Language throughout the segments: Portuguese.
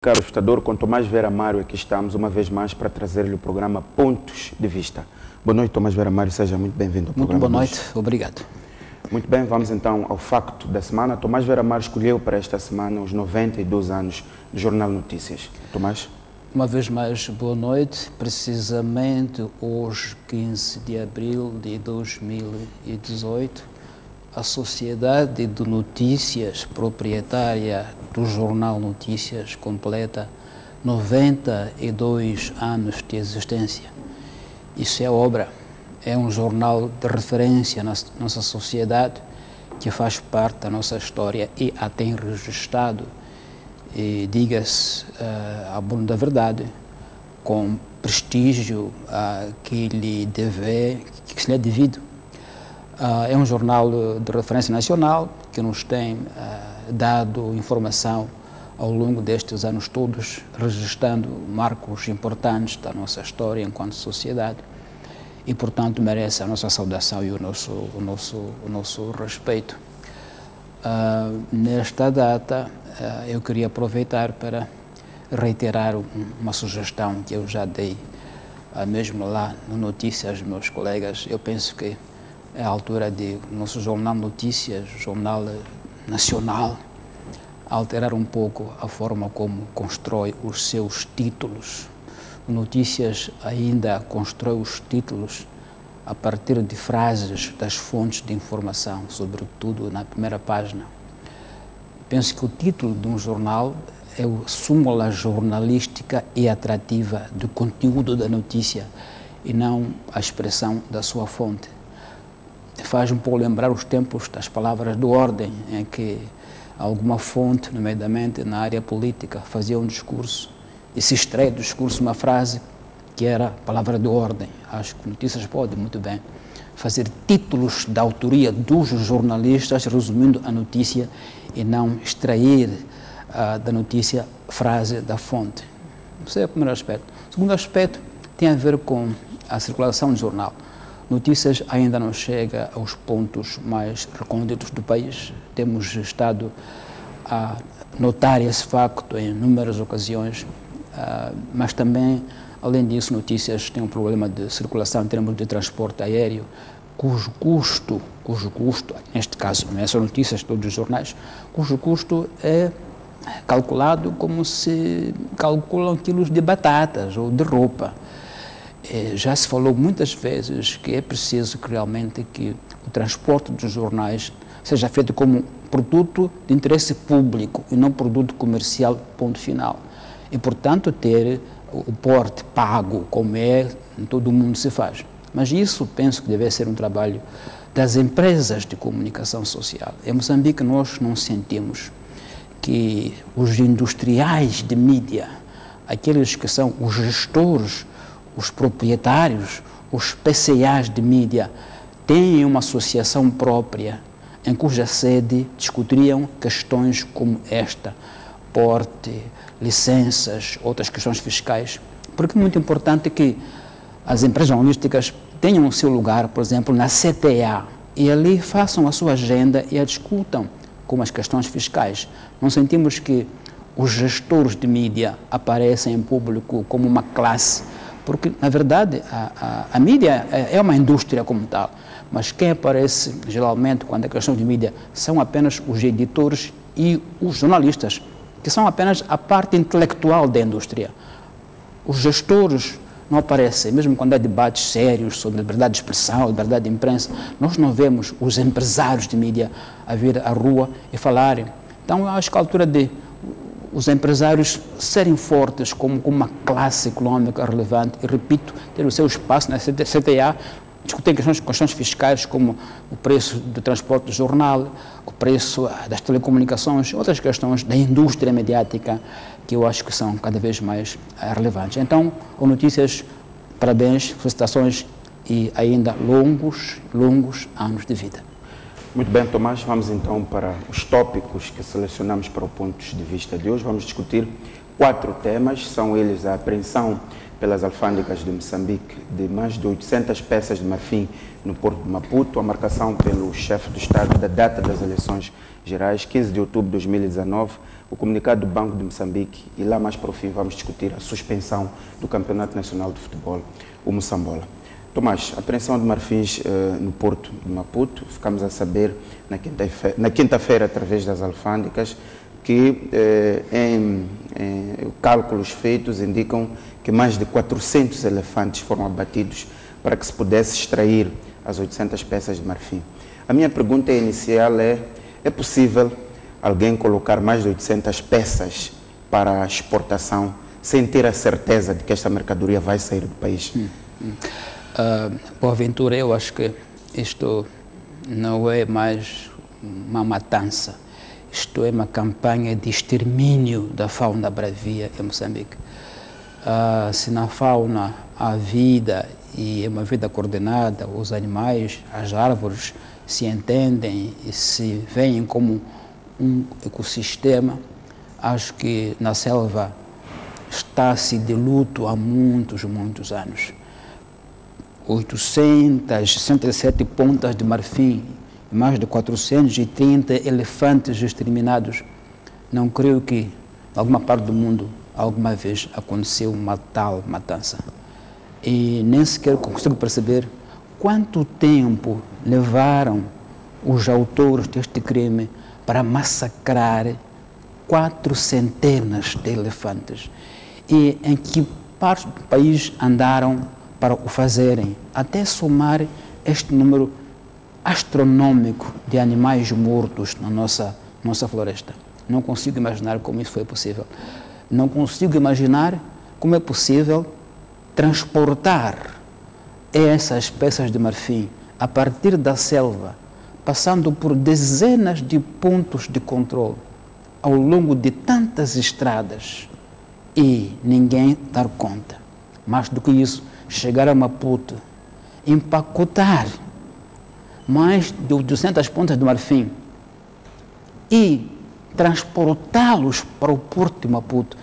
Caro espectador, com Tomás Vera Mário, aqui estamos uma vez mais para trazer-lhe o programa Pontos de Vista. Boa noite, Tomás Vera Mário, seja muito bem-vindo ao programa. Muito boa noite, obrigado. Muito bem, vamos então ao facto da semana. Tomás Vera Mário escolheu para esta semana os 92 anos do Jornal Notícias. Tomás? Uma vez mais, boa noite. Precisamente hoje, 15 de abril de 2018, a Sociedade de Notícias, proprietária do Jornal Notícias, completa 92 anos de existência. Isso é obra, é um jornal de referência na nossa sociedade, que faz parte da nossa história e a tem registrado, diga-se, a bom da verdade, com prestígio que se lhe é devido. É um jornal de referência nacional que nos tem dado informação ao longo destes anos todos, registrando marcos importantes da nossa história enquanto sociedade e, portanto, merece a nossa saudação e o nosso respeito. Nesta data, eu queria aproveitar para reiterar uma sugestão que eu já dei mesmo lá no Notícias, meus colegas. Eu penso que é a altura de nosso Jornal Notícias, jornal nacional, alterar um pouco a forma como constrói os seus títulos. O Notícias ainda constrói os títulos a partir de frases das fontes de informação, sobretudo na primeira página. Penso que o título de um jornal é a súmula jornalística e atrativa do conteúdo da notícia e não a expressão da sua fonte. Faz um pouco lembrar os tempos das palavras de ordem, em que alguma fonte, nomeadamente na área política, fazia um discurso e se extrai do discurso uma frase que era palavra de ordem. Acho que Notícias pode muito bem fazer títulos da autoria dos jornalistas, resumindo a notícia e não extrair da notícia frase da fonte. Esse é o primeiro aspecto. O segundo aspecto tem a ver com a circulação do jornal. Notícias ainda não chega aos pontos mais recônditos do país. Temos estado a notar esse facto em inúmeras ocasiões, mas também, além disso, Notícias tem um problema de circulação em termos de transporte aéreo, cujo custo, neste caso não é só Notícias, todos os jornais, cujo custo é calculado como se calculam quilos de batatas ou de roupa. Já se falou muitas vezes que é preciso que realmente que o transporte dos jornais seja feito como produto de interesse público e não produto comercial, ponto final. E, portanto, ter o porte pago, como em todo o mundo se faz. Mas isso penso que deve ser um trabalho das empresas de comunicação social. Em Moçambique nós não sentimos que os industriais de mídia, aqueles que são os gestores, os proprietários, os PCAs de mídia, têm uma associação própria em cuja sede discutiriam questões como esta, porte, licenças, outras questões fiscais, porque é muito importante que as empresas jornalísticas tenham o seu lugar, por exemplo, na CTA, e ali façam a sua agenda e a discutam como as questões fiscais. Não sentimos que os gestores de mídia aparecem em público como uma classe, porque, na verdade, a mídia é uma indústria como tal, mas quem aparece, geralmente, quando é questão de mídia, são apenas os editores e os jornalistas, que são apenas a parte intelectual da indústria. Os gestores não aparecem, mesmo quando há debates sérios sobre liberdade de expressão, liberdade de imprensa, nós não vemos os empresários de mídia a vir à rua e falarem. Então, eu acho que é a altura de os empresários serem fortes como uma classe econômica relevante e, repito, ter o seu espaço na CTA, discutir questões fiscais como o preço do transporte do jornal, o preço das telecomunicações, outras questões da indústria mediática que eu acho que são cada vez mais relevantes. Então, o Notícias, parabéns, felicitações e ainda longos anos de vida. Muito bem, Tomás, vamos então para os tópicos que selecionamos para o ponto de vista de hoje. Vamos discutir 4 temas, são eles a apreensão pelas alfândegas de Moçambique de mais de 800 peças de marfim no Porto de Maputo, a marcação pelo chefe do Estado da data das eleições gerais, 15 de outubro de 2019, o comunicado do Banco de Moçambique e lá mais para o fim vamos discutir a suspensão do Campeonato Nacional de Futebol, o Moçambola. Tomás, a apreensão de marfins no porto de Maputo, ficamos a saber na quinta-feira através das alfândegas que cálculos feitos indicam que mais de 400 elefantes foram abatidos para que se pudesse extrair as 800 peças de marfim. A minha pergunta inicial é possível alguém colocar mais de 800 peças para exportação sem ter a certeza de que esta mercadoria vai sair do país? Porventura, eu acho que isto não é mais uma matança, isto é uma campanha de extermínio da fauna bravia em Moçambique. Se na fauna há vida e é uma vida coordenada, os animais, as árvores se entendem e se veem como um ecossistema, acho que na selva está-se de luto há muitos anos. 867 pontas de marfim, mais de 430 elefantes exterminados. Não creio que em alguma parte do mundo alguma vez aconteceu uma tal matança. E nem sequer consigo perceber quanto tempo levaram os autores deste crime para massacrar 400 de elefantes. E em que parte do país andaram para o fazerem, até somar este número astronômico de animais mortos na nossa floresta. Não consigo imaginar como isso foi possível. Não consigo imaginar como é possível transportar essas peças de marfim a partir da selva, passando por dezenas de pontos de controle ao longo de tantas estradas e ninguém dar conta. Mais do que isso, chegar a Maputo, empacotar mais de 800 pontas de marfim e transportá-los para o porto de Maputo,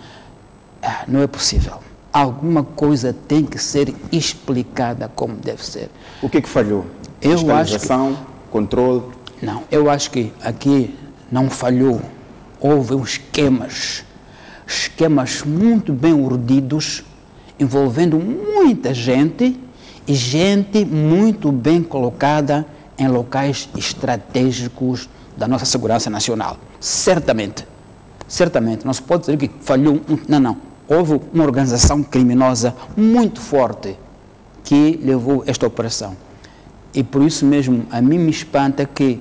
não é possível. Alguma coisa tem que ser explicada como deve ser. O que falhou? Fiscalização, controle? Não, eu acho que aqui não falhou. Houve esquemas muito bem urdidos, envolvendo muita gente e gente muito bem colocada em locais estratégicos da nossa segurança nacional. Certamente, não se pode dizer que falhou. Não. Houve uma organização criminosa muito forte que levou esta operação. E por isso mesmo, a mim me espanta que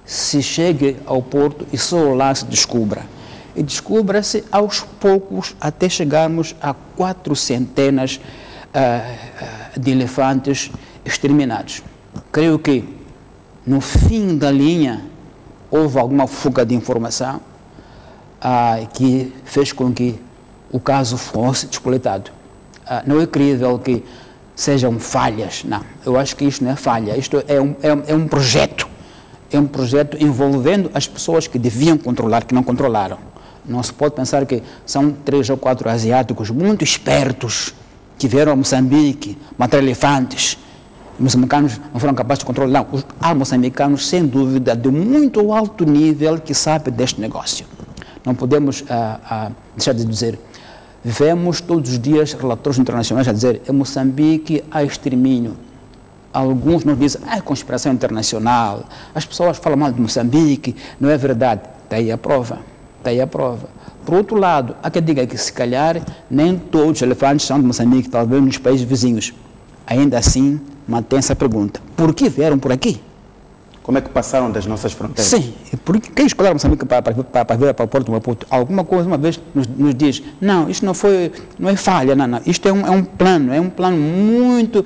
se chegue ao porto e só lá se descubra. E descubra-se aos poucos até chegarmos a 400 de elefantes exterminados. Creio que no fim da linha houve alguma fuga de informação que fez com que o caso fosse descoletado. Não é crível que sejam falhas, não. Eu acho que isto não é falha, isto é um projeto. É um projeto envolvendo as pessoas que deviam controlar, que não controlaram. Não se pode pensar que são 3 ou 4 asiáticos muito espertos que vieram a Moçambique matar elefantes. Os moçambicanos não foram capazes de controlar. Não, há moçambicanos, sem dúvida, de muito alto nível que sabem deste negócio. Não podemos deixar de dizer. Vemos todos os dias relatórios internacionais a dizer em Moçambique há extermínio. Alguns nos dizem, conspiração internacional, as pessoas falam mal de Moçambique, não é verdade. Está aí a prova. Por outro lado, há quem diga que se calhar nem todos os elefantes são de Moçambique, talvez nos países vizinhos. Ainda assim, mantém essa pergunta. Por que vieram por aqui? Como é que passaram das nossas fronteiras? Sim, porque quem escolheu Moçambique para vir para o Porto de Maputo, alguma coisa uma vez nos diz, não, isto não é falha, não. Isto é um plano muito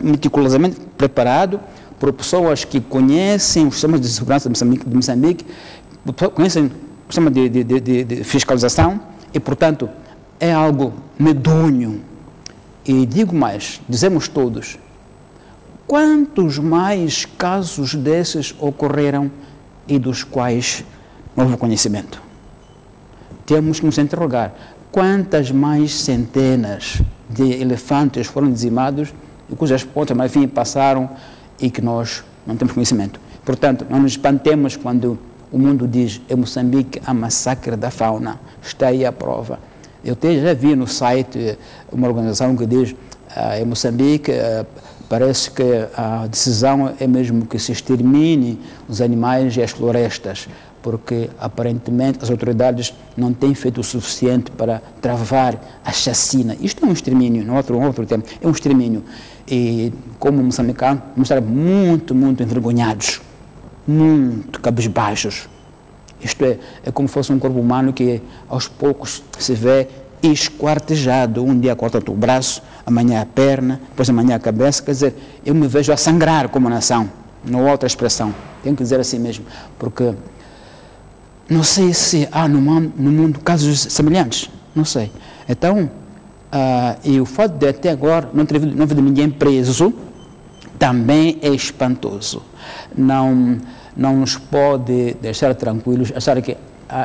meticulosamente preparado por pessoas que conhecem os sistemas de segurança de Moçambique, conhecem o sistema de fiscalização e, portanto, é algo medonho. E digo mais, dizemos todos, quantos mais casos desses ocorreram e dos quais não houve conhecimento? Temos que nos interrogar, quantas mais centenas de elefantes foram dizimados e cujas pontas, mas enfim, passaram e que nós não temos conhecimento. Portanto, não nos espantemos quando o mundo diz, em Moçambique há massacre da fauna, está aí a prova. Eu até já vi no site uma organização que diz, em Moçambique, parece que a decisão é mesmo que se extermine os animais e as florestas, porque aparentemente as autoridades não têm feito o suficiente para travar a chacina. Isto é um extermínio, não é outro termo, é um extermínio. E como moçambicanos, vamos estar muito, muito envergonhados, muito cabisbaixos. Isto é como se fosse um corpo humano que aos poucos se vê esquartejado. Um dia corta-te o braço, amanhã a perna, depois amanhã a cabeça. Quer dizer, eu me vejo a sangrar como nação, não há outra expressão. Tenho que dizer assim mesmo, porque não sei se há no mundo casos semelhantes, não sei. Então, e o fato de até agora não ter havido ninguém preso também é espantoso. Não nos pode deixar tranquilos, achar que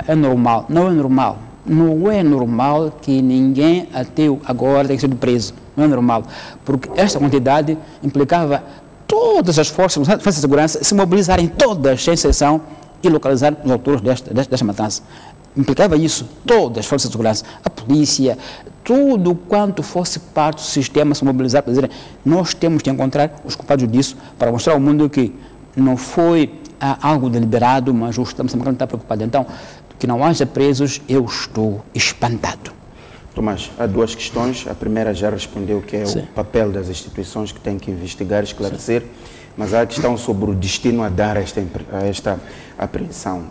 é normal. Não é normal. Não é normal que ninguém até agora tenha sido preso. Não é normal. Porque esta quantidade implicava todas as forças de segurança se mobilizarem todas, sem exceção, e localizar os autores desta matança. Implicava isso, todas as forças de segurança, a polícia, tudo quanto fosse parte do sistema se mobilizar para dizer, nós temos que encontrar os culpados disso para mostrar ao mundo que não foi algo deliberado, mas o Estado moçambicano está preocupado. Então, que não haja presos, eu estou espantado. Tomás, há duas questões. A primeira já respondeu, que é o papel das instituições que têm que investigar, esclarecer, mas há a questão sobre o destino a dar a esta apreensão.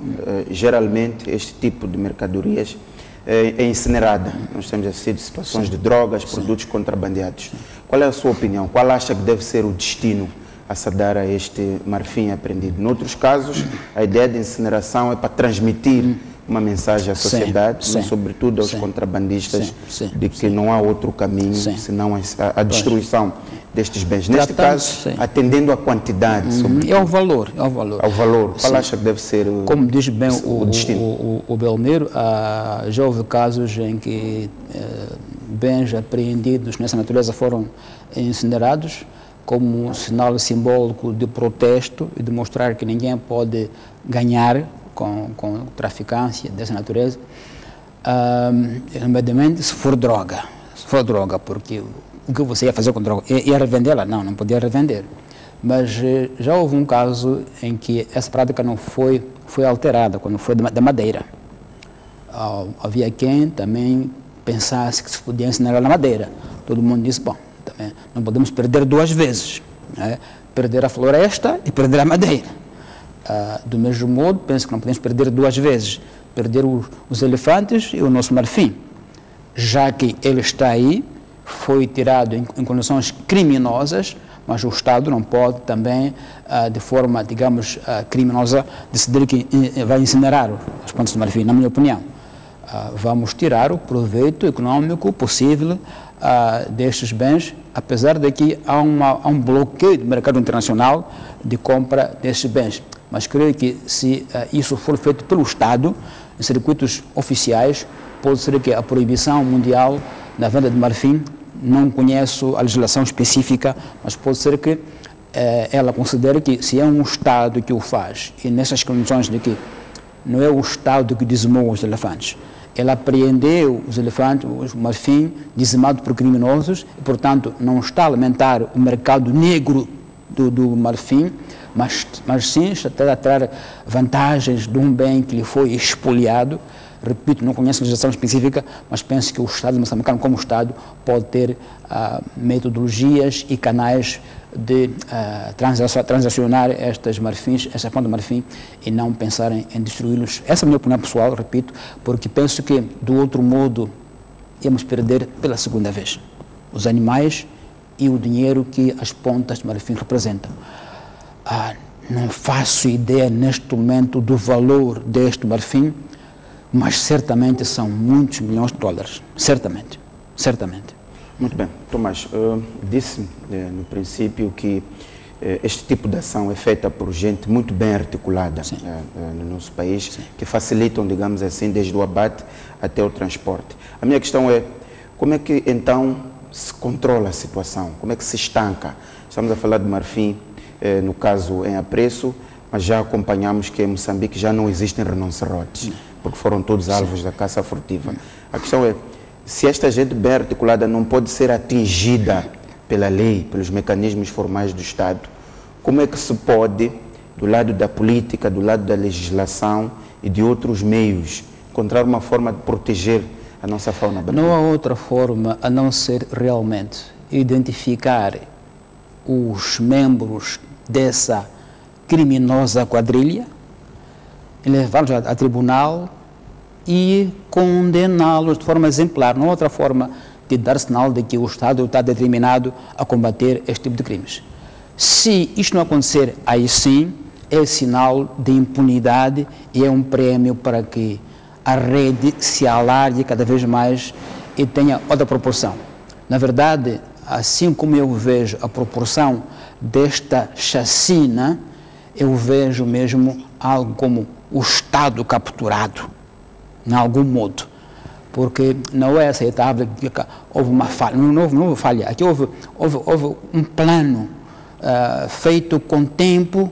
Geralmente, este tipo de mercadorias é incinerada. Nós temos assistido situações de drogas, produtos contrabandeados. Qual é a sua opinião? Qual acha que deve ser o destino a se dar a este marfim apreendido? Noutros casos, a ideia de incineração é para transmitir uma mensagem à sociedade, mas sobretudo aos contrabandistas, de que não há outro caminho senão a destruição destes bens. Neste caso, atendendo à quantidade. É o valor. Ao valor. Qual acha que deve ser como diz bem o destino? O Belmiro, já houve casos em que bens apreendidos nessa natureza foram incinerados como um sinal simbólico de protesto e de mostrar que ninguém pode ganhar com traficância dessa natureza, nomeadamente se for droga, porque o que você ia fazer com droga? Ia revendê-la? Não podia revender. Mas já houve um caso em que essa prática não foi alterada, quando foi da madeira. Havia quem também pensasse que se podia incinerar na madeira. Todo mundo disse, bom, também não podemos perder duas vezes, né? Perder a floresta e perder a madeira. Do mesmo modo, penso que não podemos perder duas vezes, perder os elefantes e o nosso marfim, já que ele está aí, foi tirado em condições criminosas, mas o Estado não pode também, de forma, digamos, criminosa, decidir que vai incinerar as plantas do marfim, na minha opinião. Vamos tirar o proveito econômico possível destes bens, apesar de que há um bloqueio do mercado internacional de compra destes bens. Mas creio que se isso for feito pelo Estado, em circuitos oficiais, pode ser que a proibição mundial da venda de marfim, não conheço a legislação específica, mas pode ser que ela considere que se é um Estado que o faz, e nessas condições de que não é o Estado que dizimou os elefantes, ela apreendeu os elefantes, o marfim, dizimado por criminosos, e, portanto, não está a alimentar o mercado negro do marfim, mas sim está a ter vantagens de um bem que lhe foi expoliado. Repito, não conheço a legislação específica, mas penso que o Estado moçambicano, como Estado, pode ter metodologias e canais de transacionar estas marfins, esta planta de marfim, e não pensarem em destruí-los. Essa é a minha opinião pessoal, repito, porque penso que, do outro modo, íamos perder pela segunda vez os animais e o dinheiro que as pontas de marfim representam. Não faço ideia neste momento do valor deste marfim, mas certamente são muitos milhões de dólares. Certamente. Muito bem. Tomás, disse no princípio que este tipo de ação é feita por gente muito bem articulada no nosso país, que facilitam, digamos assim, desde o abate até o transporte. A minha questão é, como é que então se controla a situação? Como é que se estanca? Estamos a falar de marfim, no caso em apreço, mas já acompanhamos que em Moçambique já não existem rinocerontes, porque foram todos alvos da caça furtiva. A questão é, se esta gente bem articulada não pode ser atingida pela lei, pelos mecanismos formais do Estado, como é que se pode, do lado da política, do lado da legislação e de outros meios, encontrar uma forma de proteger a nossa fauna? Não há outra forma a não ser realmente identificar os membros dessa criminosa quadrilha, levá-los a tribunal e condená-los de forma exemplar. Não há outra forma de dar sinal de que o Estado está determinado a combater este tipo de crimes. Se isto não acontecer, aí sim é sinal de impunidade e é um prêmio para que a rede se alargue cada vez mais e tenha outra proporção. Na verdade, assim como eu vejo a proporção desta chacina, eu vejo mesmo algo como o Estado capturado, em algum modo, porque não é aceitável que houve uma falha, não houve falha, aqui houve um plano feito com tempo,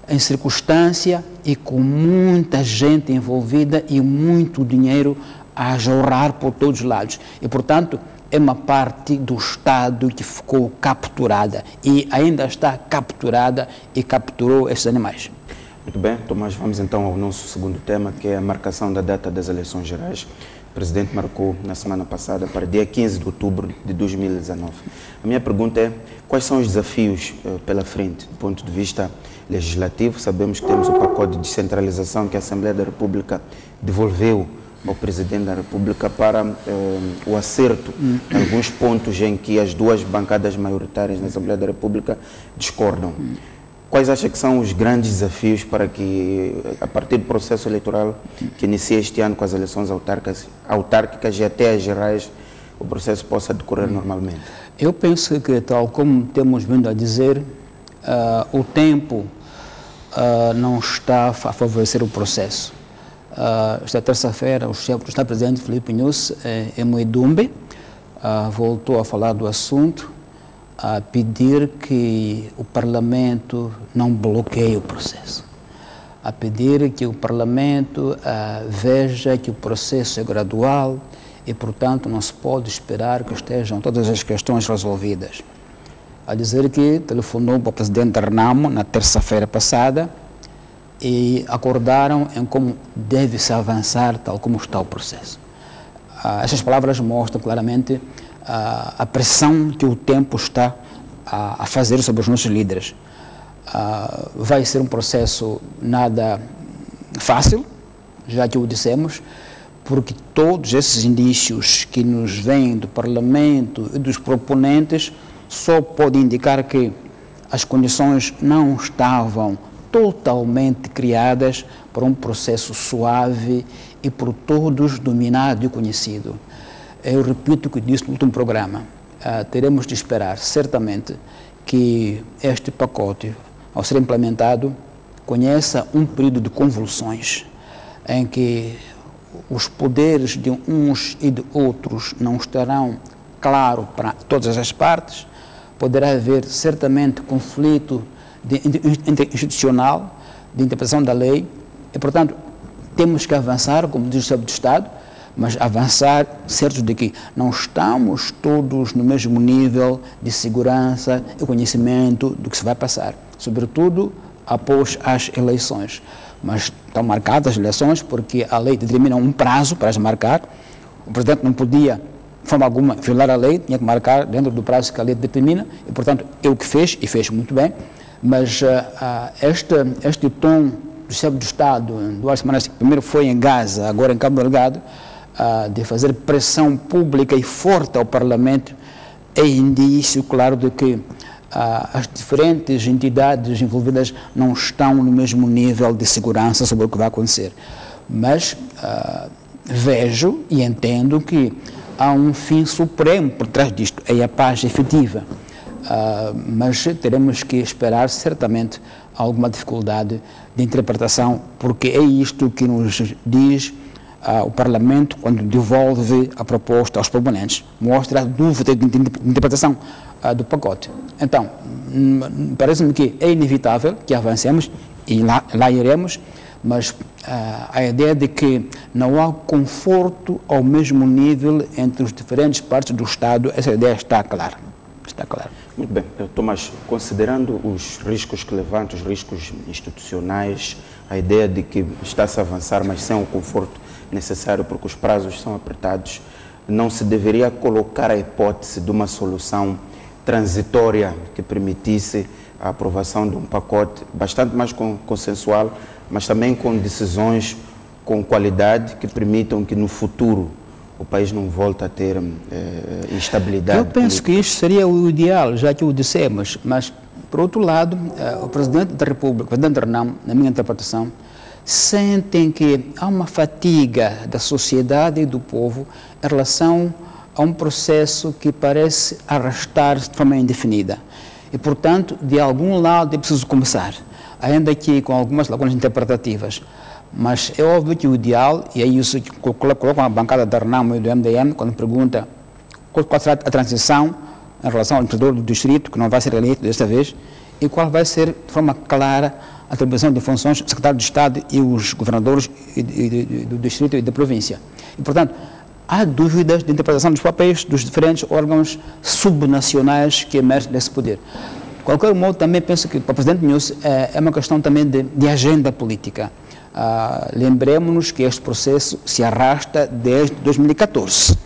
em circunstância e com muita gente envolvida e muito dinheiro a jorrar por todos os lados. E, portanto, é uma parte do Estado que ficou capturada e ainda está capturada e capturou estes animais. Muito bem, Tomás, vamos então ao nosso segundo tema, que é a marcação da data das eleições gerais. O Presidente marcou na semana passada para dia 15 de outubro de 2019. A minha pergunta é, quais são os desafios pela frente, do ponto de vista legislativo? Sabemos que temos o pacote de descentralização que a Assembleia da República devolveu ao Presidente da República para o acerto em alguns pontos em que as duas bancadas maioritárias na Assembleia da República discordam. Quais acha que são os grandes desafios para que, a partir do processo eleitoral que inicia este ano com as eleições autárquicas e até as gerais, o processo possa decorrer normalmente? Eu penso que, tal como temos vindo a dizer, o tempo não está a favorecer o processo. Esta terça-feira, o chefe do Estado Presidente, Filipe Nunes, em Muidumbe, voltou a falar do assunto, a pedir que o Parlamento não bloqueie o processo, a pedir que o Parlamento veja que o processo é gradual e, portanto, não se pode esperar que estejam todas as questões resolvidas. A dizer que telefonou para o Presidente da Renamo na terça-feira passada e acordaram em como deve-se avançar tal como está o processo. Essas palavras mostram claramente a pressão que o tempo está a fazer sobre os nossos líderes. Vai ser um processo nada fácil, já que o dissemos, porque todos esses indícios que nos vêm do Parlamento e dos proponentes só podem indicar que as condições não estavam totalmente criadas para um processo suave e por todos dominado e conhecido. Eu repito o que disse no último programa, teremos de esperar certamente que este pacote, ao ser implementado, conheça um período de convulsões, em que os poderes de uns e de outros não estarão claros para todas as partes, poderá haver certamente conflito institucional, de interpretação da lei, e, portanto, temos que avançar, como diz o chefe de Estado, mas avançar certos de que não estamos todos no mesmo nível de segurança e conhecimento do que se vai passar, sobretudo após as eleições. Mas estão marcadas as eleições porque a lei determina um prazo para as marcar. O Presidente não podia, de forma alguma, violar a lei, tinha que marcar dentro do prazo que a lei determina, e, portanto, é o que fez, e fez muito bem, mas este tom do chefe do Estado, em 2 semanas, primeiro foi em Gaza, agora em Cabo Delgado, de fazer pressão pública e forte ao Parlamento, é indício, claro, de que as diferentes entidades envolvidas não estão no mesmo nível de segurança sobre o que vai acontecer. Mas vejo e entendo que há um fim supremo por trás disto, é a paz efetiva. Mas teremos que esperar certamente alguma dificuldade de interpretação, porque é isto que nos diz o Parlamento quando devolve a proposta aos proponentes, mostra a dúvida de interpretação do pacote. Então, parece-me que é inevitável que avancemos e lá iremos, mas a ideia de que não há conforto ao mesmo nível entre os diferentes partes do Estado, essa ideia está clara. Está claro. Muito bem. Tomás, considerando os riscos que levanta, os riscos institucionais, a ideia de que está-se a avançar, mas sem o conforto necessário, porque os prazos são apertados, não se deveria colocar a hipótese de uma solução transitória que permitisse a aprovação de um pacote bastante mais consensual, mas também com decisões com qualidade que permitam que no futuro o país não volte a ter instabilidade. Eu penso que isto seria o ideal, já que o dissemos, mas, por outro lado, o Presidente da República, o Presidente Renamo, na minha interpretação, sentem que há uma fatiga da sociedade e do povo em relação a um processo que parece arrastar-se de forma indefinida. E, portanto, de algum lado é preciso começar, ainda que com algumas lacunas interpretativas. Mas é óbvio que o ideal, e é isso que colocam a bancada da Renamo e do MDM, quando pergunta qual será a transição em relação ao administrador do distrito, que não vai ser eleito desta vez, e qual vai ser, de forma clara, a atribuição de funções do secretário de Estado e os governadores do distrito e da província. E, portanto, há dúvidas de interpretação dos papéis dos diferentes órgãos subnacionais que emergem desse poder. De qualquer modo, também penso que, para o Presidente Nunes, é uma questão também de agenda política. Lembremos-nos que este processo se arrasta desde 2014.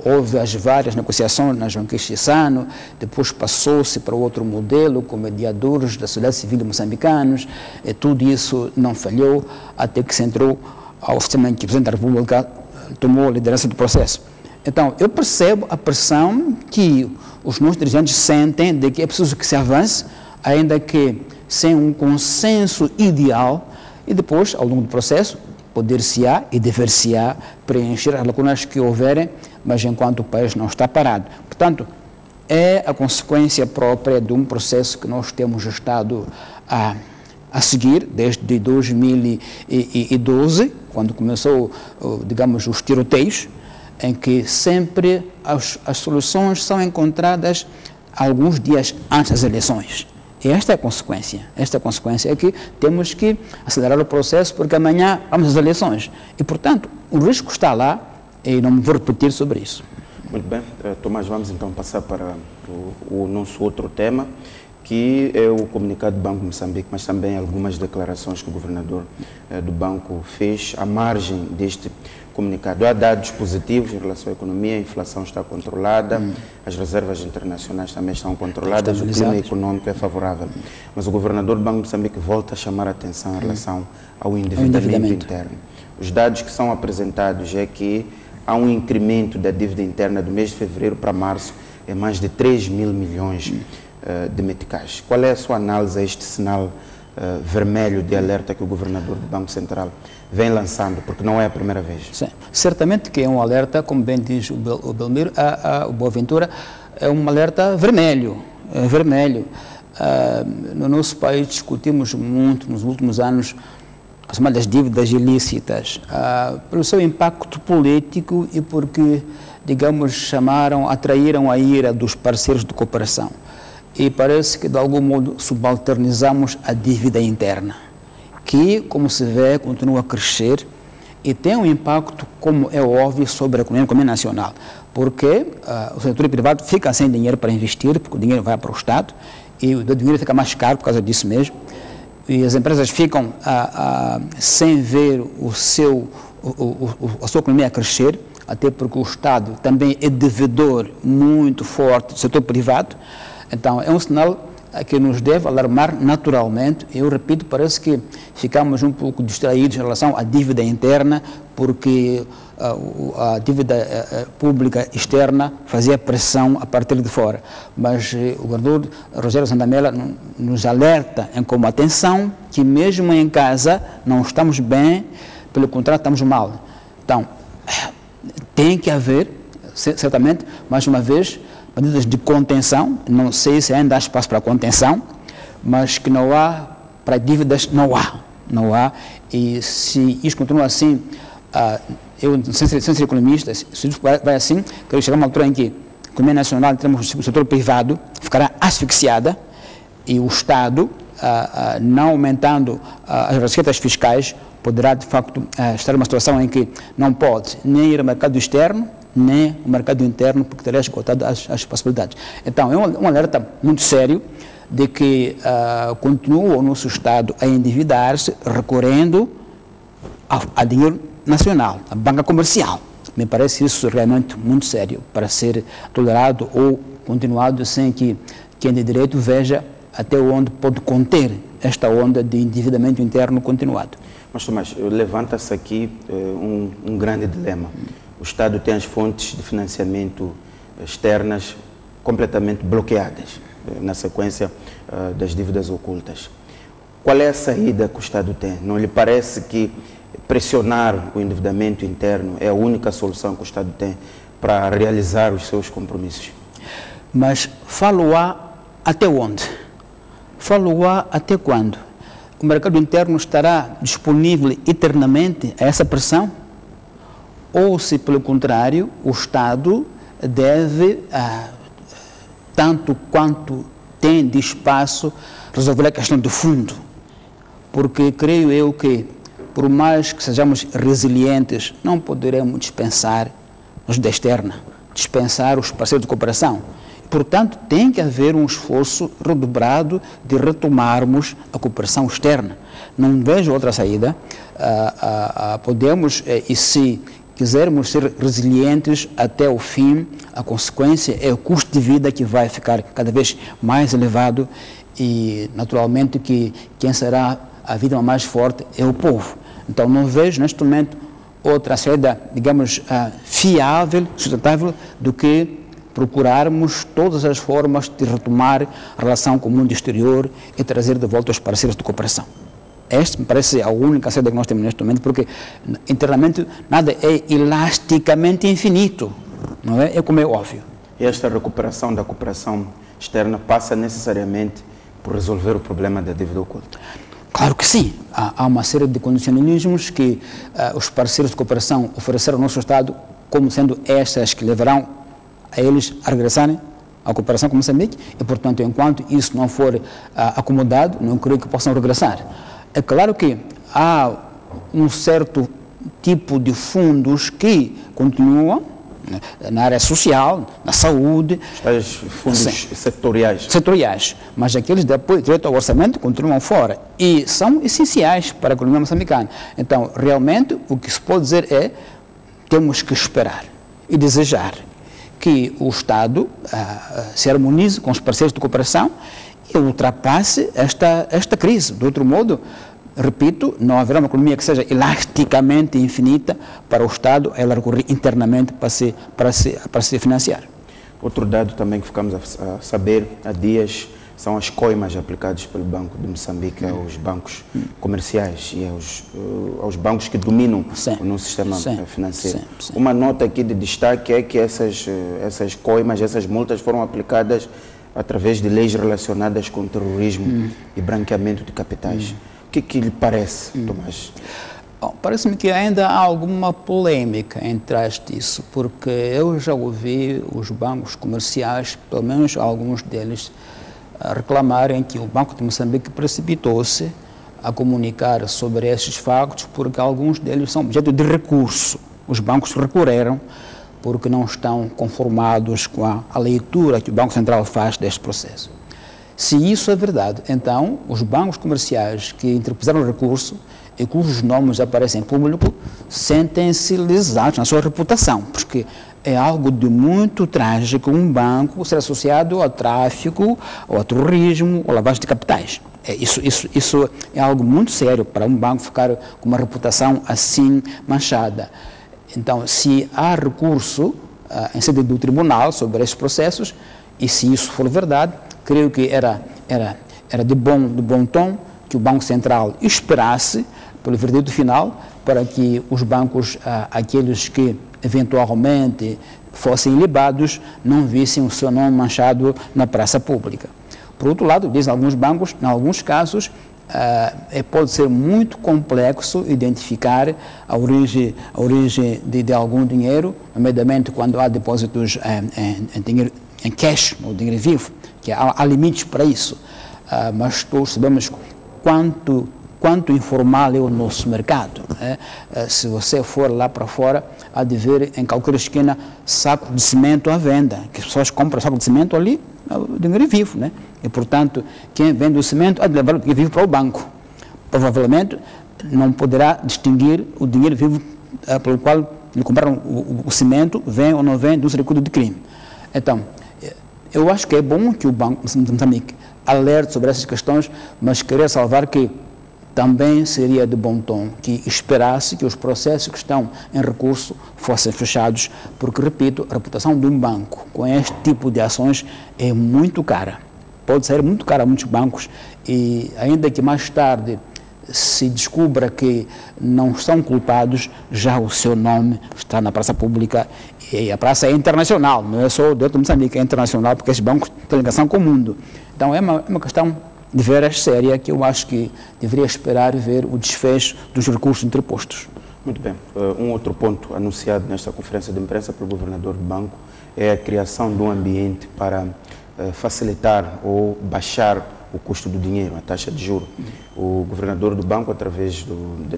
Houve as várias negociações na João Chissano, depois passou-se para outro modelo, com mediadores da sociedade civil moçambicanos, e tudo isso não falhou, até que se entrou oficialmente que o Presidente da República tomou a liderança do processo. Então, eu percebo a pressão que os nossos dirigentes sentem de que é preciso que se avance, ainda que sem um consenso ideal, e depois, ao longo do processo, poder-se-á e dever-se-á preencher as lacunas que houverem, mas enquanto o país não está parado. Portanto, é a consequência própria de um processo que nós temos estado a seguir desde 2012, quando começou, digamos, os tiroteios, em que sempre as soluções são encontradas alguns dias antes das eleições. E esta é a consequência. Esta consequência é que temos que acelerar o processo, porque amanhã vamos às eleições. E, portanto, o risco está lá e não me vou repetir sobre isso. Muito bem. Tomás, vamos então passar para o nosso outro tema, que é o comunicado do Banco de Moçambique, mas também algumas declarações que o governador do banco fez à margem deste comunicado. Há dados positivos em relação à economia, a inflação está controlada, as reservas internacionais também estão controladas, o clima econômico é favorável. Mas o governador do Banco de Moçambique volta a chamar a atenção em relação ao endividamento interno. Os dados que são apresentados é que há um incremento da dívida interna do mês de fevereiro para março em mais de 3 mil milhões de meticais. Qual é a sua análise a este sinal vermelho de alerta que o governador do Banco Central vem lançando, porque não é a primeira vez? Sim, certamente que é um alerta, como bem diz o Belmiro, o Boaventura, é um alerta vermelho. No nosso país discutimos muito nos últimos anos as chamadas dívidas ilícitas, pelo seu impacto político e porque, digamos, atraíram a ira dos parceiros de cooperação. E parece que, de algum modo, subalternizamos a dívida interna, que, como se vê, continua a crescer e tem um impacto, como é óbvio, sobre a economia nacional, porque o setor privado fica sem dinheiro para investir, porque o dinheiro vai para o Estado, e o dinheiro fica mais caro por causa disso mesmo, e as empresas ficam sem ver a sua economia crescer, até porque o Estado também é devedor muito forte do setor privado. Então, é um sinal que nos deve alarmar naturalmente. Eu repito, parece que ficamos um pouco distraídos em relação à dívida interna, porque a dívida pública externa fazia pressão a partir de fora. Mas o governador Rogério Sandamela nos alerta em como atenção que mesmo em casa não estamos bem, pelo contrário, estamos mal. Então, tem que haver, certamente, mais uma vez, medidas de contenção. Não sei se ainda há espaço para contenção, mas que não há, para dívidas não há. E se isso continua assim, eu, sem ser economista, se isso vai assim, quero chegar a uma altura em que a economia nacional, em termos do setor privado, ficará asfixiada e o Estado não aumentando as receitas fiscais, poderá de facto estar numa situação em que não pode nem ir ao mercado externo, nem ao mercado interno, porque terá esgotado as possibilidades. Então, é um alerta muito sério de que continua o nosso Estado a endividar-se recorrendo a dinheiro nacional, a banca comercial. Me parece isso realmente muito sério para ser tolerado ou continuado sem que quem de direito veja até onde pode conter esta onda de endividamento interno continuado. Mas, Tomás, levanta-se aqui um grande dilema. O Estado tem as fontes de financiamento externas completamente bloqueadas na sequência das dívidas ocultas. Qual é a saída que o Estado tem? Não lhe parece que pressionar o endividamento interno é a única solução que o Estado tem para realizar os seus compromissos? Mas falo-á até onde? Falo-á até quando? O mercado interno estará disponível eternamente a essa pressão? Ou se, pelo contrário, o Estado deve, tanto quanto tem de espaço, resolver a questão de fundo? Porque creio eu que, por mais que sejamos resilientes, não poderemos dispensar os da externa, dispensar os parceiros de cooperação. Portanto, tem que haver um esforço redobrado de retomarmos a cooperação externa. Não vejo outra saída. Podemos, e se quisermos ser resilientes até o fim, a consequência é o custo de vida que vai ficar cada vez mais elevado e, naturalmente, que quem será a vítima mais forte é o povo. Então, não vejo neste momento outra saída, digamos, fiável, sustentável, do que procurarmos todas as formas de retomar a relação com o mundo exterior e trazer de volta os parceiros de cooperação. Esta me parece a única saída que nós temos neste momento, porque internamente nada é elasticamente infinito, não é? É como é óbvio. E esta recuperação da cooperação externa passa necessariamente por resolver o problema da dívida oculta? Claro que sim. Há uma série de condicionalismos que os parceiros de cooperação ofereceram ao nosso Estado como sendo estas que levarão a eles a regressarem à cooperação com Moçambique e, portanto, enquanto isso não for acomodado, não creio que possam regressar. É claro que há um certo tipo de fundos que continuam na área social, na saúde. Os fundos setoriais. Setoriais, mas aqueles de apoio direto ao orçamento continuam fora e são essenciais para a economia moçambicana. Então, realmente, o que se pode dizer é temos que esperar e desejar que o Estado se harmonize com os parceiros de cooperação e ultrapasse esta crise. De outro modo, repito, não haverá uma economia que seja elasticamente infinita para o Estado ela recorrer internamente para se financiar. Outro dado também que ficamos a saber há dias são as coimas aplicadas pelo Banco de Moçambique aos bancos comerciais e aos bancos que dominam o nosso sistema financeiro. Sim. Uma nota aqui de destaque é que essas coimas, essas multas foram aplicadas através de leis relacionadas com terrorismo e branqueamento de capitais. O que lhe parece, Tomás? Parece-me que ainda há alguma polêmica em trás disso, porque eu já ouvi os bancos comerciais, pelo menos alguns deles, reclamarem que o Banco de Moçambique precipitou-se a comunicar sobre esses factos porque alguns deles são objeto de recurso. Os bancos recorreram porque não estão conformados com a leitura que o Banco Central faz deste processo. Se isso é verdade, então os bancos comerciais que interpuseram o recurso e cujos nomes aparecem em público sentem-se lesados na sua reputação, porque é algo de muito trágico um banco ser associado ao tráfico, ou ao terrorismo, ou lavagem de capitais. Isso é algo muito sério para um banco ficar com uma reputação assim manchada. Então, se há recurso em sede do tribunal sobre esses processos, e se isso for verdade, creio que era de bom tom que o Banco Central esperasse pelo veredito final para que os bancos, aqueles que eventualmente fossem ilibados, não vissem o seu nome manchado na praça pública. Por outro lado, dizem alguns bancos, em alguns casos, pode ser muito complexo identificar a origem de algum dinheiro, nomeadamente quando há depósitos em cash, ou dinheiro vivo, que há limites para isso. mas todos sabemos quanto informal é o nosso mercado. Se você for lá para fora, há de ver em qualquer esquina saco de cimento à venda, que as pessoas compram saco de cimento ali, o dinheiro vivo, né? E, portanto, quem vende o cimento há de levar o dinheiro vivo para o banco. Provavelmente não poderá distinguir o dinheiro vivo pelo qual lhe compraram o cimento, vem ou não vem do circuito de crime. Então, eu acho que é bom que o Banco de Moçambique alerte sobre essas questões, mas queria salvar que também seria de bom tom que esperasse que os processos que estão em recurso fossem fechados, porque, repito, a reputação de um banco com este tipo de ações é muito cara. Pode sair muito cara a muitos bancos e, ainda que mais tarde se descubra que não são culpados, já o seu nome está na praça pública e a praça é internacional, não é só dentro de Moçambique, é internacional, porque esses bancos têm ligação com o mundo. Então é uma questão de veras séria que eu acho que deveria esperar ver o desfecho dos recursos interpostos. Muito bem. Um outro ponto anunciado nesta conferência de imprensa pelo governador do banco é a criação de um ambiente para facilitar ou baixar o custo do dinheiro, a taxa de juros. O governador do banco, através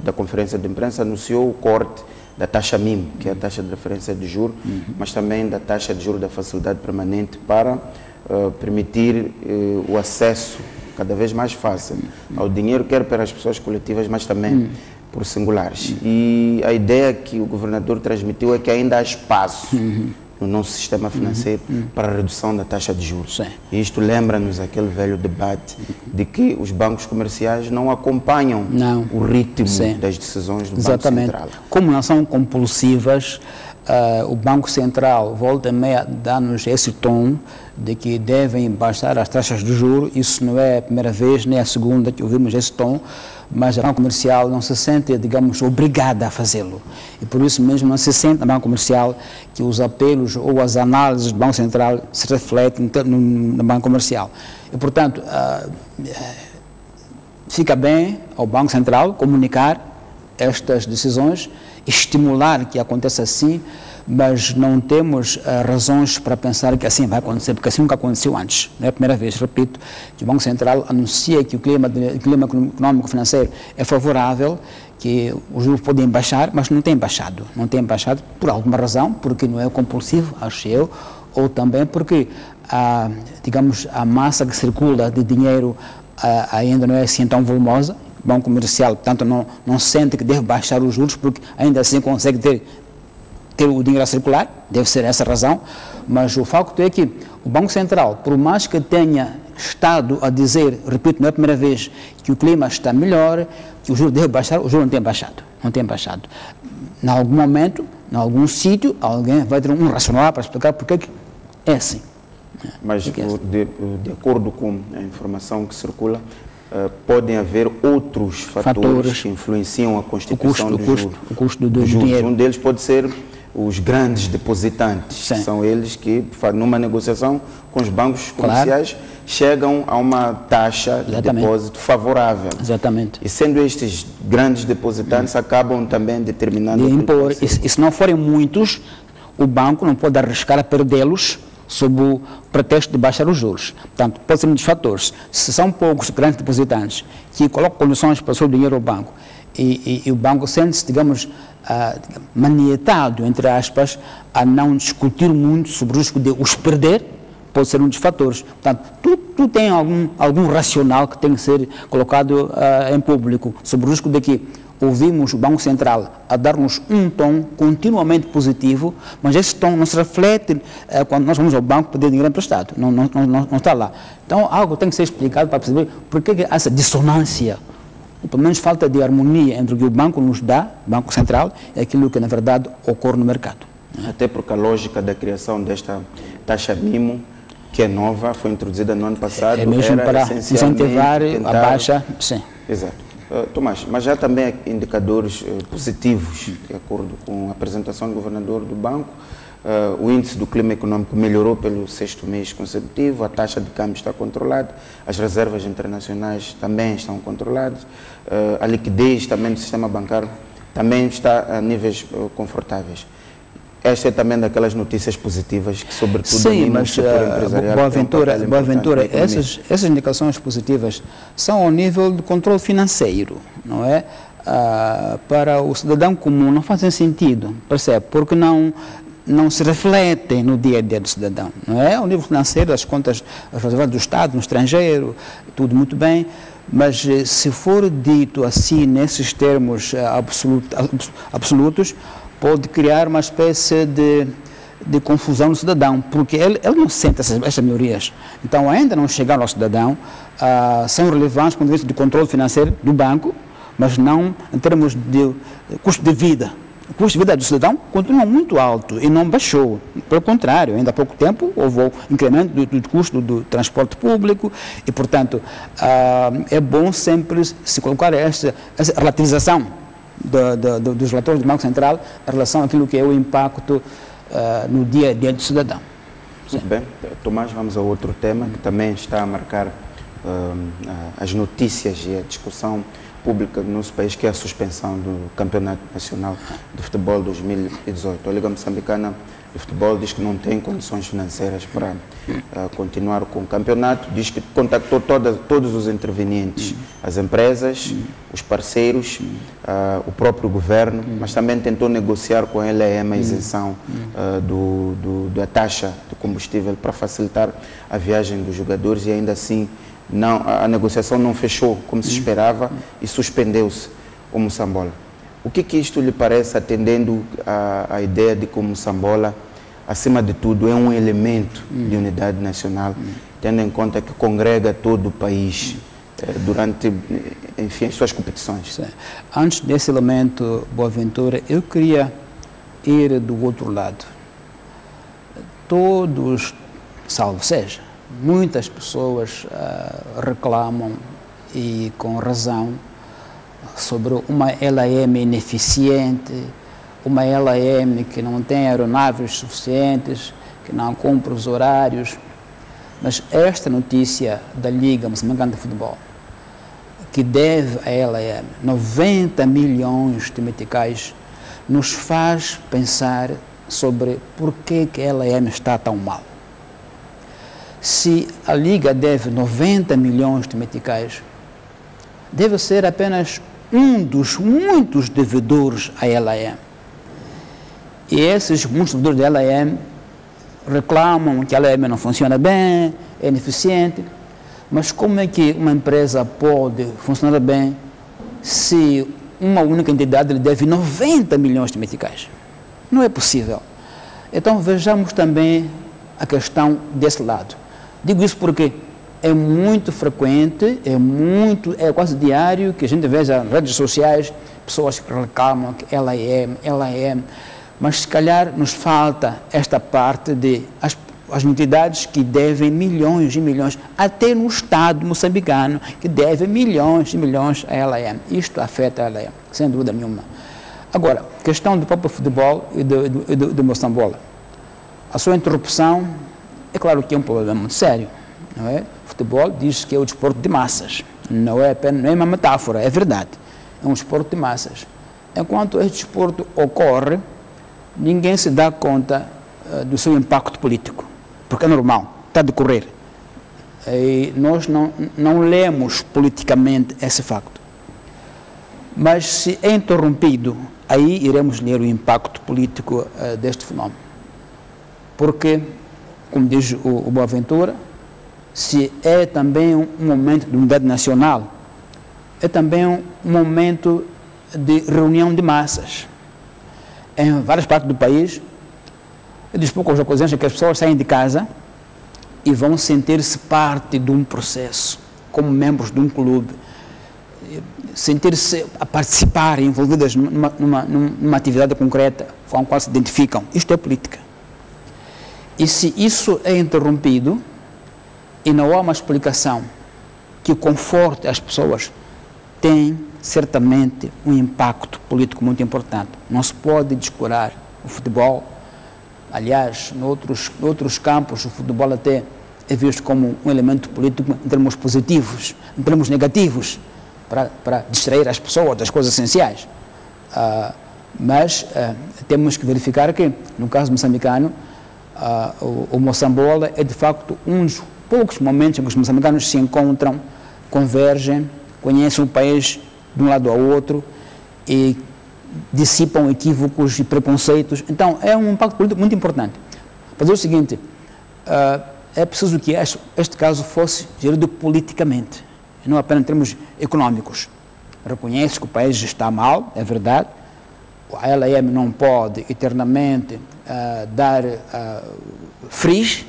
da conferência de imprensa, anunciou o corte da taxa MIM, que é a taxa de referência de juros, mas também da taxa de juros da facilidade permanente para permitir o acesso cada vez mais fácil ao dinheiro, quer para as pessoas coletivas, mas também por singulares. E a ideia que o governador transmitiu é que ainda há espaço no nosso sistema financeiro para a redução da taxa de juros. Sim. E isto lembra-nos aquele velho debate de que os bancos comerciais não acompanham o ritmo das decisões do Banco Central. Como não são compulsivas, o Banco Central volta e meia dá-nos esse tom de que devem baixar as taxas de juros. Isso não é a primeira vez, nem a segunda que ouvimos esse tom, mas a banca comercial não se sente, digamos, obrigada a fazê-lo. E por isso mesmo não se sente na banca comercial que os apelos ou as análises do Banco Central se refletem na banca comercial. E, portanto, fica bem ao Banco Central comunicar estas decisões, estimular que aconteça assim, mas não temos razões para pensar que assim vai acontecer, porque assim nunca aconteceu antes. Não é a primeira vez, repito, que o Banco Central anuncia que o clima econômico financeiro é favorável, que os juros podem baixar, mas não tem baixado. Não tem baixado por alguma razão, porque não é compulsivo, acho eu, ou também porque, digamos, a massa que circula de dinheiro ainda não é assim tão volumosa. O Banco Comercial, portanto, não sente que deve baixar os juros, porque ainda assim consegue ter o dinheiro a circular, deve ser essa a razão, mas o facto é que o Banco Central, por mais que tenha estado a dizer, repito, não é a primeira vez, que o clima está melhor, que o juro deve baixar, o juro não tem baixado, não tem baixado. Em algum momento, em algum sítio, alguém vai ter um racional para explicar porque é assim. Mas, de acordo com a informação que circula, podem haver outros fatores que influenciam a constituição do juro. O custo do dinheiro. Um deles pode ser os grandes depositantes. Sim. São eles que, numa negociação com os bancos comerciais, chegam a uma taxa de depósito favorável. Exatamente. E sendo estes grandes depositantes, acabam também determinando... E se não forem muitos, o banco não pode arriscar a perdê-los sob o pretexto de baixar os juros. Portanto, pode ser um dos fatores. Se são poucos grandes depositantes que colocam condições para o seu dinheiro ao banco e o banco sente-se, digamos, manietado, entre aspas, a não discutir muito sobre o risco de os perder, pode ser um dos fatores. Portanto, tudo tem algum racional que tem que ser colocado em público sobre o risco de que ouvimos o Banco Central a dar-nos um tom continuamente positivo, mas esse tom não se reflete quando nós vamos ao banco pedir dinheiro emprestado, não está lá. Então, algo tem que ser explicado para perceber por que há essa dissonância, ou pelo menos falta de harmonia entre o que o banco nos dá, o Banco Central, e aquilo que, na verdade, ocorre no mercado. Até porque a lógica da criação desta taxa MIMO, que é nova, foi introduzida no ano passado, é mesmo para incentivar a baixa, sim. Exato. Tomás, mas já também há indicadores positivos, de acordo com a apresentação do governador do banco. O índice do clima econômico melhorou pelo 6º mês consecutivo, a taxa de câmbio está controlada, as reservas internacionais também estão controladas, a liquidez também do sistema bancário também está a níveis confortáveis. Esta é também daquelas notícias positivas que, sobretudo, sim, mas o setor empresarial. Boaventura, essas indicações positivas são ao nível do controle financeiro, não é? Para o cidadão comum não fazem sentido, percebe? Porque não se refletem no dia a dia do cidadão, não é? Ao nível financeiro, as contas reservadas do Estado, no estrangeiro, tudo muito bem, mas se for dito assim, nesses termos absolutos, pode criar uma espécie de confusão no cidadão, porque ele não sente essas melhorias. Então, ainda não chegaram ao cidadão, são relevantes do ponto de vista do controle financeiro do banco, mas não em termos de custo de vida. O custo de vida do cidadão continua muito alto e não baixou. Pelo contrário, ainda há pouco tempo houve o incremento do custo do transporte público e, portanto, é bom sempre se colocar essa relativização dos relatores do Banco Central em relação àquilo que é o impacto no dia a dia do cidadão. Muito bem. Tomás, vamos a outro tema que também está a marcar as notícias e a discussão pública no nosso país, que é a suspensão do Campeonato Nacional de Futebol 2018. A Liga Moçambicana de Futebol diz que não tem condições financeiras para continuar com o campeonato, diz que contactou todos os intervenientes, as empresas, os parceiros, o próprio governo, mas também tentou negociar com a LAM a isenção da taxa de combustível para facilitar a viagem dos jogadores e ainda assim a negociação não fechou como se esperava e suspendeu-se o Moçambola. O que isto lhe parece, atendendo à ideia de que o Moçambola, acima de tudo, é um elemento de unidade nacional, tendo em conta que congrega todo o país durante, enfim, as suas competições? Sim. Antes desse elemento, Boaventura, eu queria ir do outro lado. Todos, salvo seja, muitas pessoas reclamam, e com razão, sobre uma LAM ineficiente, uma LAM que não tem aeronaves suficientes, que não cumpre os horários. Mas esta notícia da Liga Moçambicana de Futebol, que deve à LAM 90 milhões de meticais, nos faz pensar sobre por que a LAM está tão mal. Se a Liga deve 90 milhões de meticais, deve ser apenas um dos muitos devedores à LAM. E esses muitos devedores da LAM reclamam que a LAM não funciona bem, é ineficiente, mas como é que uma empresa pode funcionar bem se uma única entidade lhe deve 90 milhões de meticais? Não é possível. Então vejamos também a questão desse lado. Digo isso porque é muito frequente, é quase diário que a gente vê nas redes sociais pessoas que reclamam que LAM, mas se calhar nos falta esta parte de as entidades que devem milhões e milhões, até no Estado moçambicano, que deve milhões e milhões à LAM. Isto afeta a LAM, sem dúvida nenhuma. Agora, questão do próprio futebol e do Moçambola. A sua interrupção, é claro que é um problema muito sério, não é? O futebol diz que é o desporto de massas, não é uma metáfora, é verdade, é um desporto de massas. Enquanto este desporto ocorre, ninguém se dá conta do seu impacto político, porque é normal, está a decorrer. E nós não lemos politicamente esse facto. Mas se é interrompido, aí iremos ler o impacto político deste fenómeno. Porque, como diz o Boaventura, se é também um momento de unidade nacional, é também um momento de reunião de massas. Em várias partes do país, eu disse poucas ocasiões que as pessoas saem de casa e vão sentir-se parte de um processo, como membros de um clube, sentir-se a participar, envolvidas numa atividade concreta com a qual se identificam. Isto é política. E se isso é interrompido e não há uma explicação que conforte as pessoas, tem certamente um impacto político muito importante. Não se pode descurar o futebol. Aliás, noutros campos, o futebol até é visto como um elemento político em termos positivos, em termos negativos, para distrair as pessoas das coisas essenciais. Mas temos que verificar que, no caso moçambicano, o Moçambola é de facto um dos poucos momentos em que os moçambicanos se encontram, convergem, conhecem o país de um lado ao outro e dissipam equívocos e preconceitos. Então, é um impacto político muito importante. Fazer o seguinte, é preciso que este caso fosse gerido politicamente, e não apenas em termos econômicos. Reconhece que o país está mal, é verdade. A LM não pode eternamente dar frizz,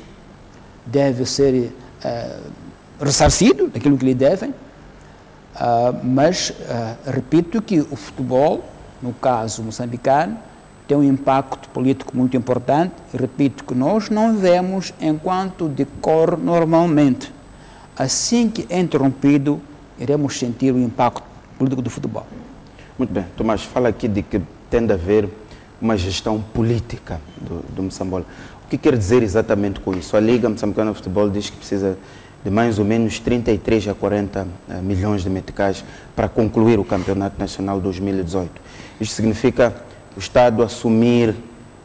deve ser ressarcido daquilo que lhe devem, mas repito que o futebol, no caso moçambicano, tem um impacto político muito importante. Repito que nós não vemos enquanto decorre normalmente. Assim que é interrompido, iremos sentir o impacto político do futebol. Muito bem. Tomás, fala aqui de que tende a haver uma gestão política do Moçambola. O que quer dizer exatamente com isso? A Liga Moçambicana de Futebol diz que precisa de mais ou menos 33 a 40 milhões de meticais para concluir o Campeonato Nacional 2018. Isto significa o Estado assumir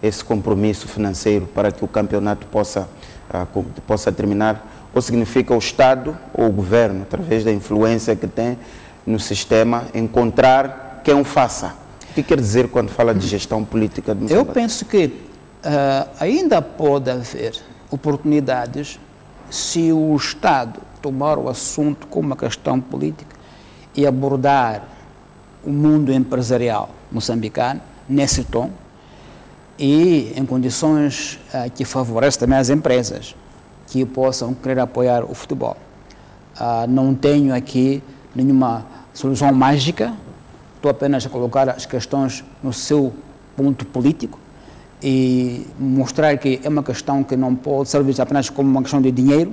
esse compromisso financeiro para que o campeonato possa terminar, ou significa o Estado ou o Governo, através da influência que tem no sistema, encontrar quem o faça? O que quer dizer quando fala de gestão política de Moçambique? Eu penso que ainda pode haver oportunidades se o Estado tomar o assunto como uma questão política e abordar o mundo empresarial moçambicano nesse tom e em condições que favorecem também as empresas que possam querer apoiar o futebol. Não tenho aqui nenhuma solução mágica, estou apenas a colocar as questões no seu ponto político e mostrar que é uma questão que não pode ser vista apenas como uma questão de dinheiro,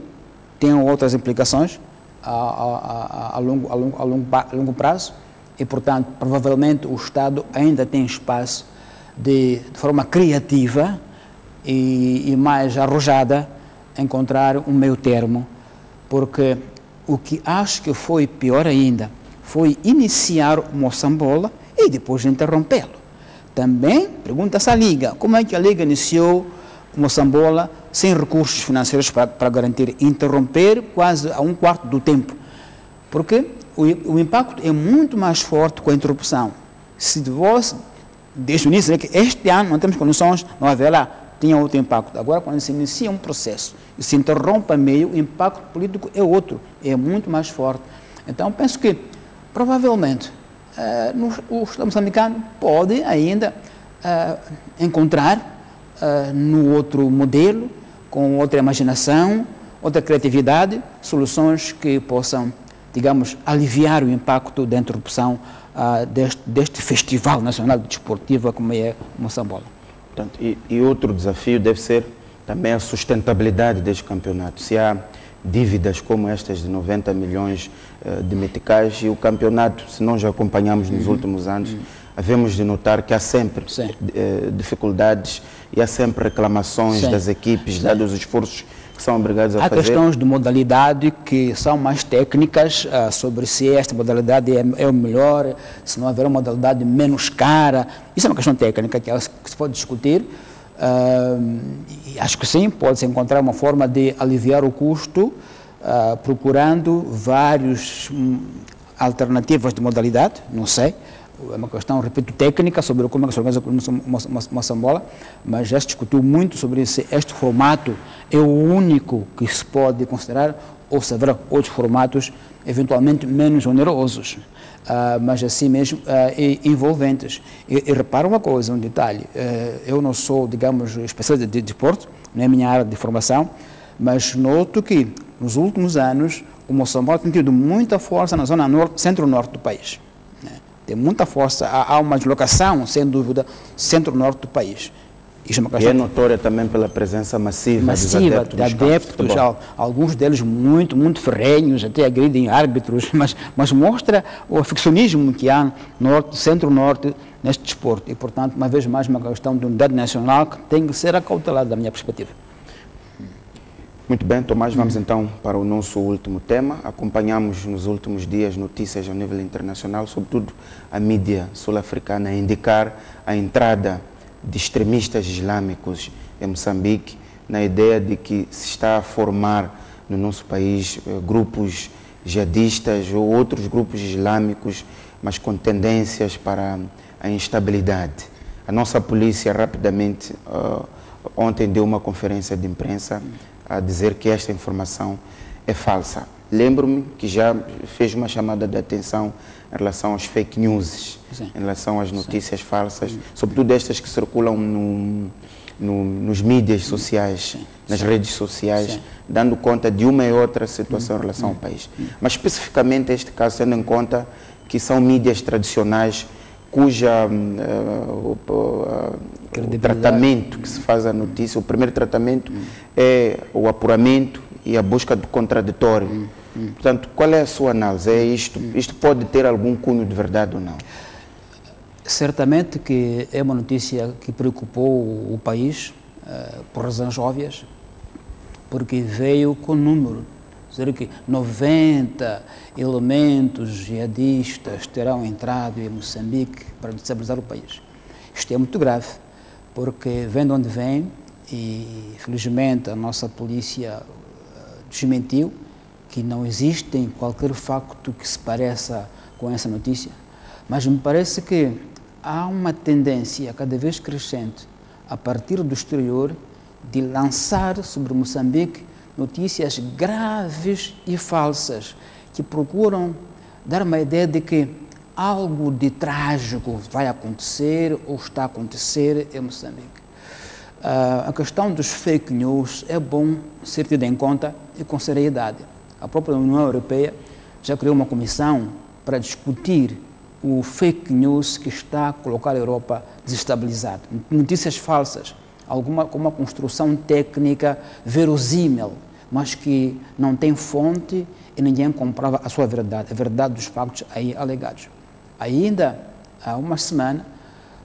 tem outras implicações a longo prazo e, portanto, provavelmente o Estado ainda tem espaço de forma criativa e mais arrojada encontrar um meio termo, porque o que acho que foi pior ainda foi iniciar o Moçambola e depois interrompê-lo. Também pergunta-se à Liga, como é que a Liga iniciou o Moçambola sem recursos financeiros para garantir, interromper quase a um quarto do tempo, porque o impacto é muito mais forte com a interrupção. Se fosse, desde o início, que este ano não temos condições, não haverá, tinha outro impacto. Agora, quando se inicia um processo e se interrompe a meio, o impacto político é outro, é muito mais forte. Então, penso que, provavelmente, o Estado moçambicano pode ainda encontrar no outro modelo, com outra imaginação, outra criatividade, soluções que possam, digamos, aliviar o impacto da interrupção deste Festival Nacional Desportivo como é o Moçambola. Portanto, e outro desafio deve ser também a sustentabilidade deste campeonato. Se há dívidas como estas de 90 milhões de meticais e o campeonato, se nós já acompanhamos nos últimos anos, havemos de notar que há sempre dificuldades e há sempre reclamações das equipes, dados os esforços que são obrigados a fazer. Há questões de modalidade que são mais técnicas sobre se esta modalidade é o melhor, se não haverá uma modalidade menos cara. Isso é uma questão técnica que se pode discutir. Acho que sim, pode-se encontrar uma forma de aliviar o custo, procurando várias alternativas de modalidade, não sei. É uma questão, repito, técnica sobre como é que se organiza o Moçambola, mas já se discutiu muito sobre se este formato é o único que se pode considerar ou se haverá outros formatos eventualmente menos onerosos, mas assim mesmo envolventes. E repara uma coisa, um detalhe, eu não sou, digamos, especialista de desporto, não é a minha área de formação, mas noto que nos últimos anos o Moçambola tem tido muita força na zona centro-norte do país. Tem muita força, há uma deslocação, sem dúvida, centro-norte do país. Isso é notória também pela presença massiva dos adeptos, alguns deles muito ferrenhos, até agridem árbitros, mas mostra o aficionismo que há no centro-norte neste desporto. E, portanto, uma vez mais, uma questão de unidade nacional que tem que ser acautelada da minha perspectiva. Muito bem, Tomás, vamos então para o nosso último tema. Acompanhamos nos últimos dias notícias a nível internacional, sobretudo a mídia sul-africana, a indicar a entrada de extremistas islâmicos em Moçambique, na ideia de que se está a formar no nosso país grupos jihadistas ou outros grupos islâmicos, mas com tendências para a instabilidade. A nossa polícia rapidamente ontem deu uma conferência de imprensa a dizer que esta informação é falsa. Lembro-me que já fez uma chamada de atenção em relação aos fake news, Sim. em relação às notícias falsas, sobretudo estas que circulam nos mídias sociais, nas redes sociais, dando conta de uma e outra situação em relação ao país. Mas especificamente este caso, tendo em conta que são mídias tradicionais cuja o tratamento que se faz à notícia, o primeiro tratamento é o apuramento e a busca do contraditório. Portanto, qual é a sua análise? É isto? Isto pode ter algum cunho de verdade ou não? Certamente que é uma notícia que preocupou o país, por razões óbvias, porque veio com número. Dizer que 90 elementos jihadistas terão entrado em Moçambique para destabilizar o país. Isto é muito grave, porque vem de onde vem e, felizmente, a nossa polícia desmentiu que não existe qualquer facto que se pareça com essa notícia. Mas me parece que há uma tendência cada vez crescente, a partir do exterior, de lançar sobre Moçambique notícias graves e falsas, que procuram dar uma ideia de que algo de trágico vai acontecer ou está a acontecer em Moçambique. A questão dos fake news é bom ser tida em conta e com seriedade. A própria União Europeia já criou uma comissão para discutir o fake news que está a colocar a Europa desestabilizada. Notícias falsas, com uma construção técnica verossímil, mas que não tem fonte e ninguém comprova a sua verdade, a verdade dos factos aí alegados. Ainda há uma semana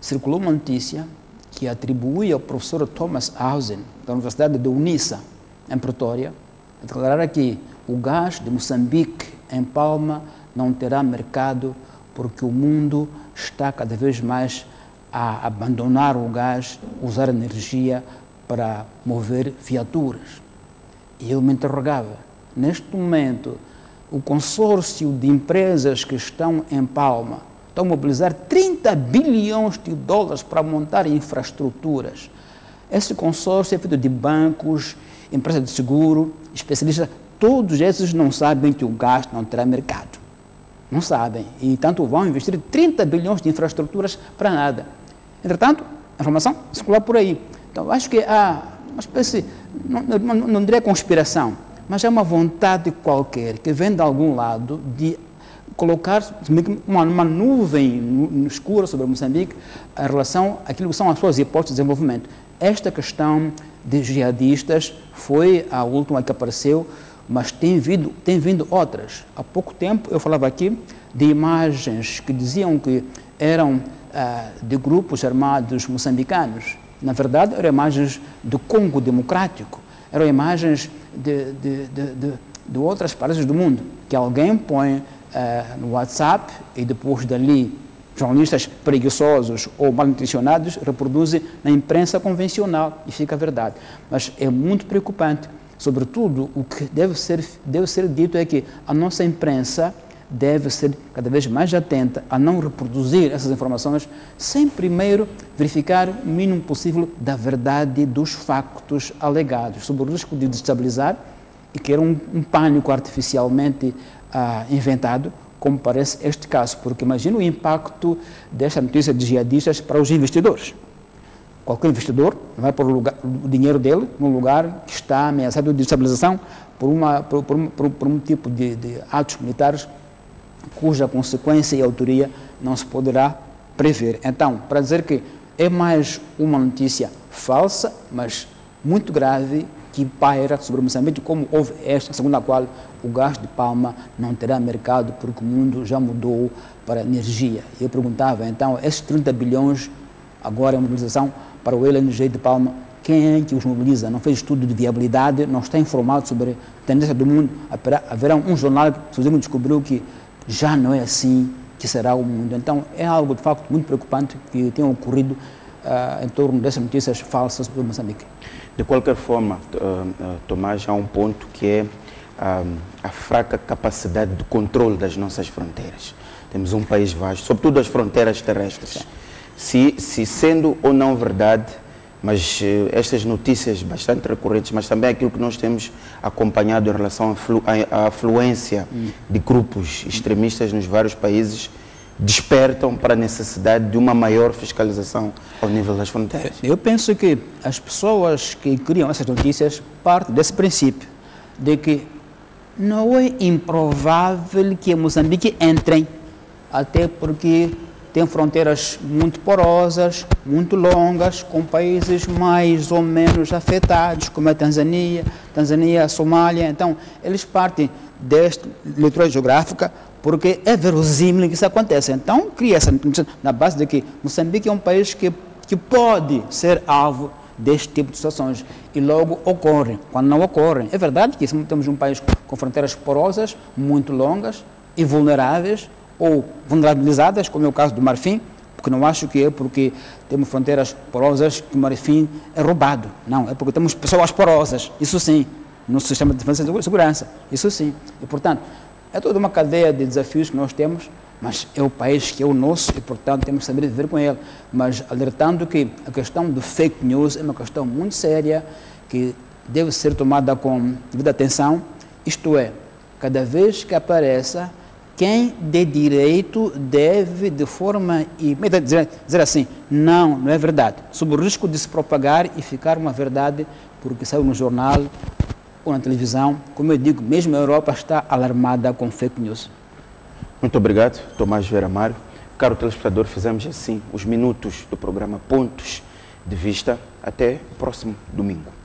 circulou uma notícia que atribui ao professor Thomas Hausen, da Universidade de Unissa, em Pretória, a declarar que o gás de Moçambique, em Palma, não terá mercado porque o mundo está cada vez mais a abandonar o gás, usar energia para mover viaturas. E eu me interrogava, neste momento, o consórcio de empresas que estão em Palma estão a mobilizar 30 bilhões de dólares para montar infraestruturas. Esse consórcio é feito de bancos, empresas de seguro, especialistas, todos esses não sabem que o gás não terá mercado. Não sabem. E, tanto, vão investir 30 bilhões de infraestruturas para nada. Entretanto, a informação circula por aí. Então, acho que há uma espécie, não diria conspiração, mas é uma vontade qualquer que vem de algum lado de colocar uma nuvem escura sobre Moçambique em relação àquilo que são as suas hipóteses de desenvolvimento. Esta questão de jihadistas foi a última que apareceu, mas tem vindo outras. Há pouco tempo eu falava aqui de imagens que diziam que eram de grupos armados moçambicanos. Na verdade, eram imagens do Congo Democrático, eram imagens de outras partes do mundo, que alguém põe no WhatsApp e depois dali jornalistas preguiçosos ou mal intencionados reproduzem na imprensa convencional e fica a verdade. Mas é muito preocupante. Sobretudo, o que deve ser dito é que a nossa imprensa deve ser cada vez mais atenta a não reproduzir essas informações sem primeiro verificar o mínimo possível da verdade dos factos alegados, sob o risco de destabilizar e que era um pânico artificialmente inventado, como parece este caso, porque imagina o impacto desta notícia de jihadistas para os investidores. Qualquer investidor vai pôr o dinheiro dele num lugar que está ameaçado de destabilização por um tipo de atos militares cuja consequência e autoria não se poderá prever. Então, para dizer que é mais uma notícia falsa, mas muito grave, que paira sobre Moçambique, como houve esta, segundo a qual o gás de Palma não terá mercado porque o mundo já mudou para energia. Eu perguntava, então, esses 30 bilhões agora em mobilização para o LNG de Palma quem é que os mobiliza, não fez estudo de viabilidade, não está informado sobre a tendência do mundo. Haverá um jornal que descobriu que já não é assim que será o mundo. Então, é algo, de facto, muito preocupante que tenha ocorrido em torno dessas notícias falsas sobre Moçambique. De qualquer forma, Tomás, há um ponto que é a fraca capacidade de controle das nossas fronteiras. Temos um país vasto, sobretudo as fronteiras terrestres. Se sendo ou não verdade, mas estas notícias bastante recorrentes, mas também aquilo que nós temos acompanhado em relação à afluência de grupos extremistas nos vários países, despertam para a necessidade de uma maior fiscalização ao nível das fronteiras. Eu penso que as pessoas que criam essas notícias partem desse princípio, de que não é improvável que Moçambique entrem, até porque tem fronteiras muito porosas, muito longas, com países mais ou menos afetados, como a Tanzânia, a Somália. Então, eles partem desta leitura geográfica porque é verossímil que isso aconteça. Então, cria essa notícia na base de que Moçambique é um país que pode ser alvo deste tipo de situações e logo ocorrem. Quando não ocorrem, é verdade que temos um país com fronteiras porosas, muito longas e vulneráveis, ou vulnerabilizadas, como é o caso do Marfim, porque não acho que é porque temos fronteiras porosas que o Marfim é roubado. Não, é porque temos pessoas porosas, isso sim, no sistema de defesa e segurança, isso sim. E, portanto, é toda uma cadeia de desafios que nós temos, mas é o país que é o nosso e, portanto, temos que saber viver com ele. Mas alertando que a questão do fake news é uma questão muito séria, que deve ser tomada com devida atenção, isto é, cada vez que apareça, quem de direito deve, de forma imediata, dizer assim, não é verdade, sob o risco de se propagar e ficar uma verdade, porque saiu no jornal ou na televisão. Como eu digo, mesmo a Europa está alarmada com fake news. Muito obrigado, Tomás Vieira Mário. Caro telespectador, fizemos assim os minutos do programa Pontos de Vista. Até o próximo domingo.